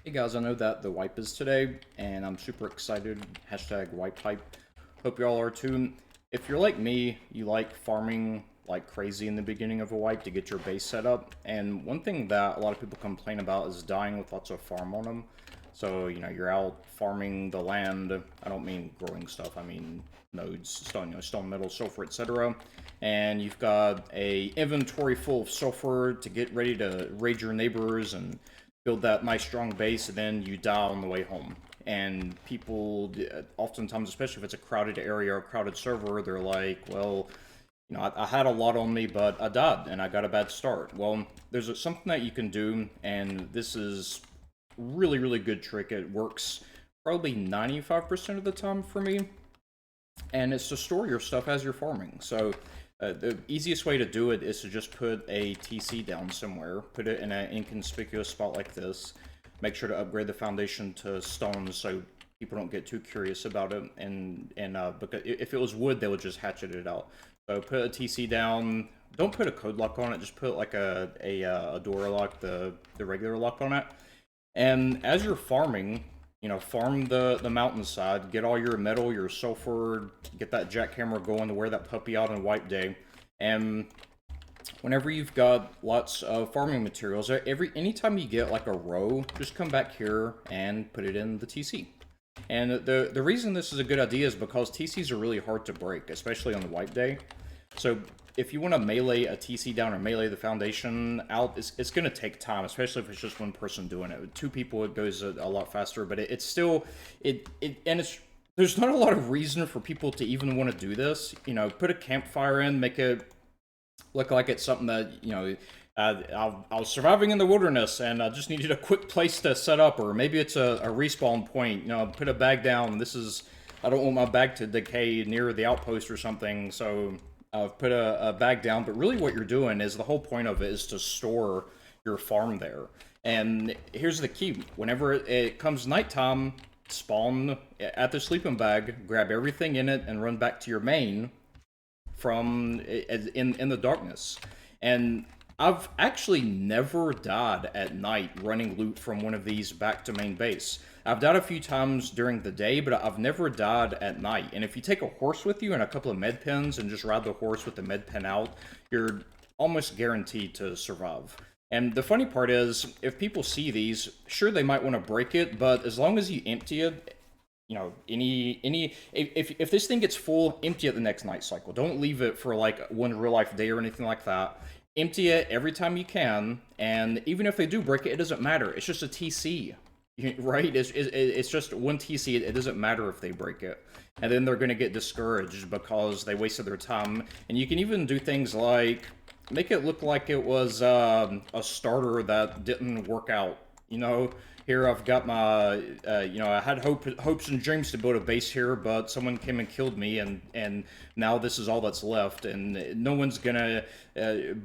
Hey guys, I know that the wipe is today, and I'm super excited. Hashtag wipe hype. Hope y'all are too. If you're like me, you like farming like crazy in the beginning of a wipe to get your base set up. And one thing that a lot of people complain about is dying with lots of farm on them. So, you're out farming the land. I don't mean growing stuff, I mean nodes, stone, metal, sulfur, etc. And you've got a inventory full of sulfur to get ready to raid your neighbors and build that nice strong base, and then you die on the way home. And people, oftentimes, especially if it's a crowded area or a crowded server, they're like, well, I had a lot on me, but I died and I got a bad start. Well, there's something that you can do, and this is really, really good trick. It works probably 95% of the time for me, and it's to store your stuff as you're farming. So the easiest way to do it is to just put a TC down somewhere, put it in an inconspicuous spot like this, make sure to upgrade the foundation to stone so people don't get too curious about it, and because if it was wood, they would just hatchet it out. So put a TC down, don't put a code lock on it, just put like a door lock, the regular lock on it, and as you're farming, farm the mountainside, get all your metal, your sulfur, get that jackhammer going to wear that puppy out on wipe day. And whenever you've got lots of farming materials, anytime you get like a row, just come back here and put it in the TC. And the reason this is a good idea is because TCs are really hard to break, especially on the wipe day. So if you want to melee a TC down or melee the foundation out, it's going to take time, especially if it's just one person doing it. With two people, it goes a lot faster, but it's still, there's not a lot of reason for people to even want to do this. Put a campfire in, make it look like it's something that, I was surviving in the wilderness and I just needed a quick place to set up, or maybe it's a respawn point. Put a bag down. I don't want my bag to decay near the outpost or something, so I've put a bag down. But really what you're doing is, the whole point of it is to store your farm there. And here's the key. Whenever it comes nighttime, spawn at the sleeping bag, grab everything in it, and run back to your main from in the darkness. And I've actually never died at night running loot from one of these back to main base. I've died a few times during the day, but I've never died at night. And if you take a horse with you and a couple of med pens and just ride the horse with the med pen out, you're almost guaranteed to survive. And the funny part is, if people see these, sure, they might want to break it, but as long as you empty it, if this thing gets full, empty it the next night cycle. Don't leave it for like one real life day or anything like that. Empty it every time you can, and even if they do break it, it doesn't matter. It's just a TC, right? It's just one TC. It doesn't matter if they break it. And then they're going to get discouraged because they wasted their time. And you can even do things like make it look like it was a starter that didn't work out. Here I've got my, I had hopes and dreams to build a base here, but someone came and killed me, and now this is all that's left, and no one's gonna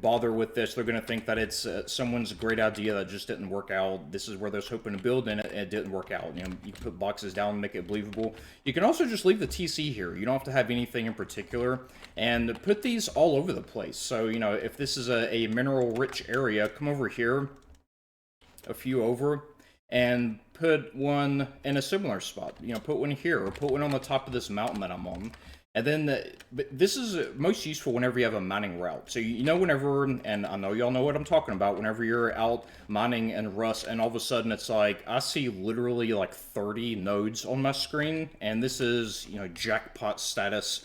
bother with this. They're gonna think that it's someone's great idea that just didn't work out. This is where they're hoping to build, and it didn't work out. You can put boxes down and make it believable. You can also just leave the TC here. You don't have to have anything in particular, and put these all over the place. So, if this is a mineral-rich area, come over here, a few over, and put one in a similar spot. Put one here, or put one on the top of this mountain that I'm on. And then, this is most useful whenever you have a mining route. So, whenever, and I know y'all know what I'm talking about, whenever you're out mining in Rust, and all of a sudden it's like, I see literally like 30 nodes on my screen, and this is, jackpot status.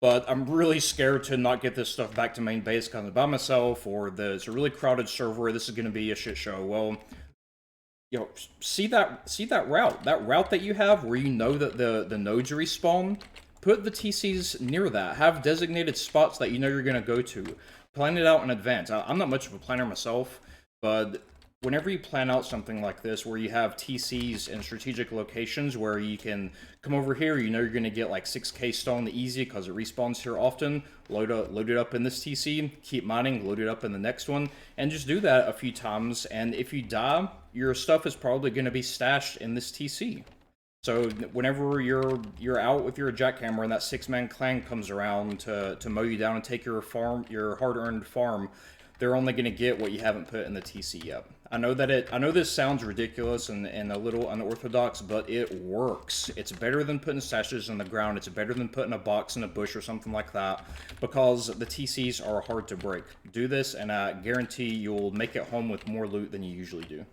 But I'm really scared to not get this stuff back to main base because I'm by myself, or it's a really crowded server, this is going to be a shit show. Well, see that route that you have where that the nodes respawn. Put the TCs near that. Have designated spots that you're going to go to. Plan it out in advance. I'm not much of a planner myself, but whenever you plan out something like this, where you have TCs in strategic locations where you can come over here, you're going to get like 6k stone easy because it respawns here often. Load it up in this TC, keep mining, load it up in the next one, and just do that a few times. And if you die, your stuff is probably going to be stashed in this TC. So whenever you're out with your jackhammer and that 6-man clan comes around to mow you down and take your hard-earned farm, they're only going to get what you haven't put in the TC yet. I know that I know this sounds ridiculous and a little unorthodox, but it works. It's better than putting stashes in the ground. It's better than putting a box in a bush or something like that, because the TCs are hard to break. Do this, and I guarantee you'll make it home with more loot than you usually do.